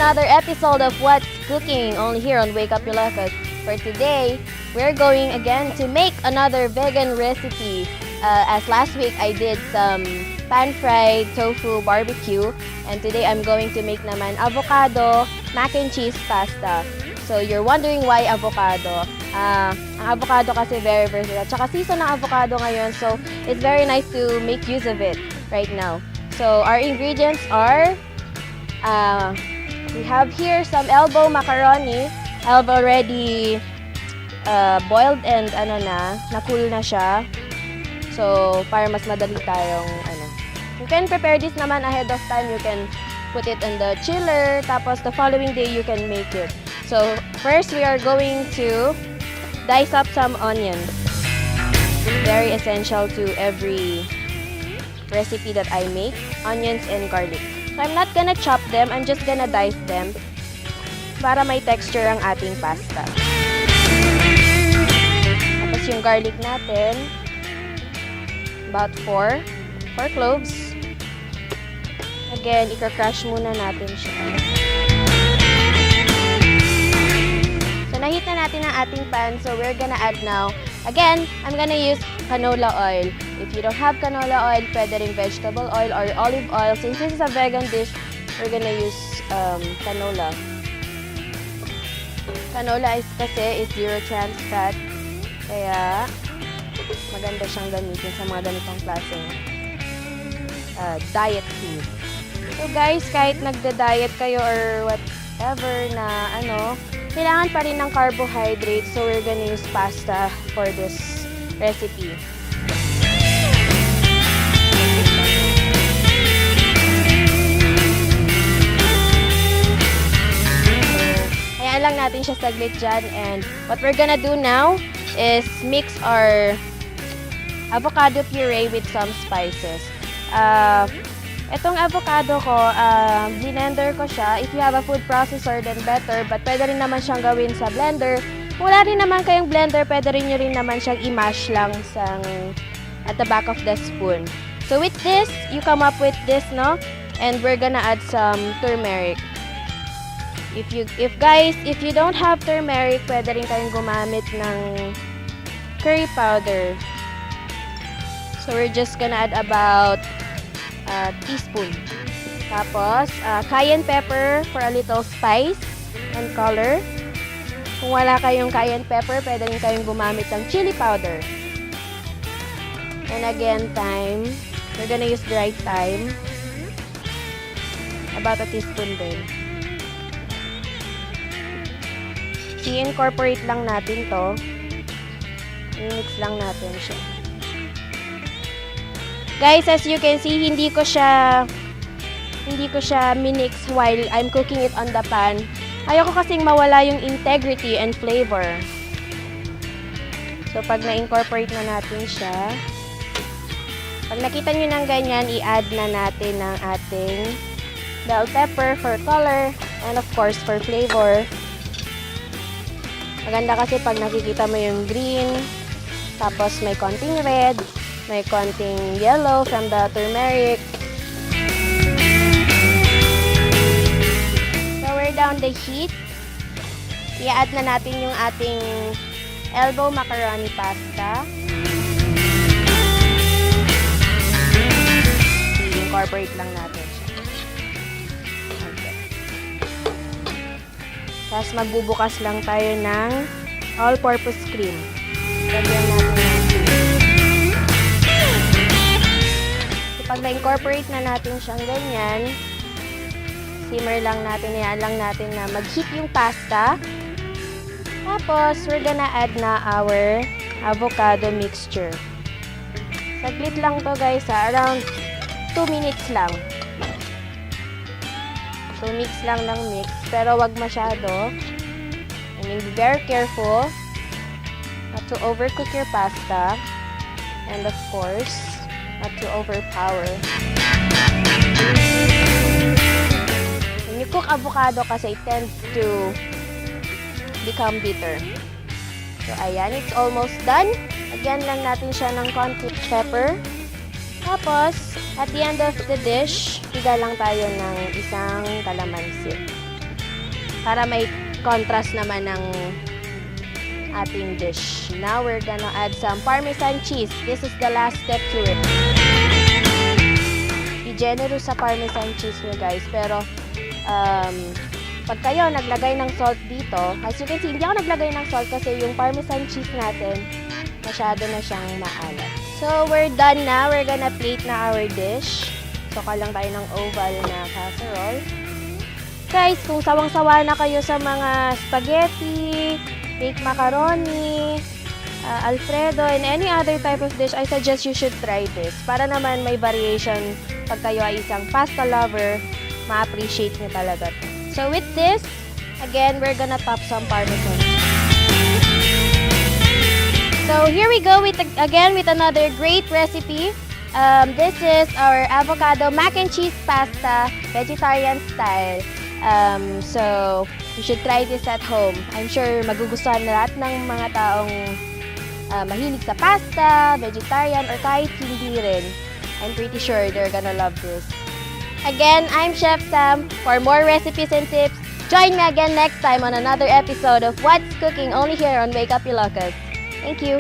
another episode of What's Cooking, only here on Wake Up Ilocos. For today, we're going again to make another vegan recipe. As last week, I did some pan-fried tofu barbecue, and today I'm going to make naman avocado mac and cheese pasta. So you're wondering why avocado? Ang avocado kasi very versatile. Tsaka season ng avocado ngayon, so it's very nice to make use of it right now. So our ingredients are, we have here some elbow macaroni. I've already boiled and na-cool na siya. So para mas madali tayong You can prepare this naman ahead of time. You can put it in the chiller. Tapos the following day you can make it. So first we are going to dice up some onions. Very essential to every recipe that I make, onions and garlic. So I'm not gonna chop them, I'm just gonna dice them para may texture ang ating pasta. Tapos yung garlic natin, about 4 cloves. Again, ika-crush muna natin siya. So nahit na natin ang ating pan, so we're gonna add now. Again, I'm gonna use canola oil. If you don't have canola oil, pwede rin vegetable oil or olive oil. Since this is a vegan dish, we're gonna use canola. Canola is zero trans fat. Kaya, maganda siyang gamitin sa mga ganitong klaseng diet food. So guys, kahit nagda-diet kayo or whatever na kailangan pa rin ng carbohydrates. So we're gonna use pasta for this recipe. Hayaan lang natin siya saglit dyan. And what we're gonna do now is mix our avocado puree with some spices. Itong avocado ko, blender ko siya. If you have a food processor, then better. But pwede rin naman siyang gawin sa blender. Kung wala rin naman kayong blender, pwede rin nyo rin naman siyang i-mash lang at the back of the spoon. So with this, you come up with this, no? And we're gonna add some turmeric. If you don't have turmeric, pwede rin kayong gumamit ng curry powder. So we're just gonna add about a teaspoon. Tapos, cayenne pepper for a little spice and color. Kung wala kayong cayenne pepper, pwede rin kayong gumamit ng chili powder. And again, thyme. We're gonna use dried thyme. About a teaspoon din. I-incorporate lang natin to. I-mix lang natin siya. Guys, as you can see, hindi ko siya minix while I'm cooking it on the pan. Ayoko kasing mawala yung integrity and flavor. So, pag na-incorporate na natin siya, pag nakita nyo ng ganyan, i-add na natin ng ating bell pepper for color and of course for flavor. Maganda kasi pag nakikita mo yung green, tapos may konting red, may konting yellow from the turmeric. Lower down the heat. I-add na natin yung ating elbow macaroni pasta. I-incorporate lang natin siya. Okay. Tapos magbubukas lang tayo ng all-purpose cream. Lagyan natin ng cream. Pag na-incorporate na natin siyang ganyan, simmer lang natin, hayaan lang natin na mag-heat yung pasta. Tapos, we're gonna add na our avocado mixture. Saglit lang to guys, around 2 minutes lang. So, mix lang ng mix, pero wag masyado. And be very careful not to overcook your pasta. And of course, not to overpower. When you cook avocado kasi it tends to become bitter. So ayan, it's almost done. Lagyan lang natin siya ng konti pepper. Tapos, at the end of the dish, higa lang tayo ng isang kalamansi. para may contrast naman ng ating dish. Now we're gonna add some Parmesan cheese. This is the last step to it. Be generous sa Parmesan cheese nyo guys, pero pag kayo naglagay ng salt dito, as you can see, hindi ako naglagay ng salt kasi yung Parmesan cheese natin masyado na siyang maalat. So we're done na. We're gonna plate na our dish. Saka lang tayo ng oval na casserole. Guys, kung sawang-sawa na kayo sa mga spaghetti, baked macaroni, Alfredo, and any other type of dish, I suggest you should try this. Para naman may variation pag kayo ay isang pasta lover, ma-appreciate nyo talaga to. So with this, again, we're gonna top some Parmesan. So here we go with another great recipe. This is our avocado mac and cheese pasta, vegetarian style. So you should try this at home. I'm sure magugustuhan na lahat ng mga taong mahilig sa pasta, vegetarian, or kahit hindi rin. I'm pretty sure they're gonna love this. Again, I'm Chef Sam. For more recipes and tips, join me again next time on another episode of What's Cooking, only here on Wake Up Ilocos. Thank you.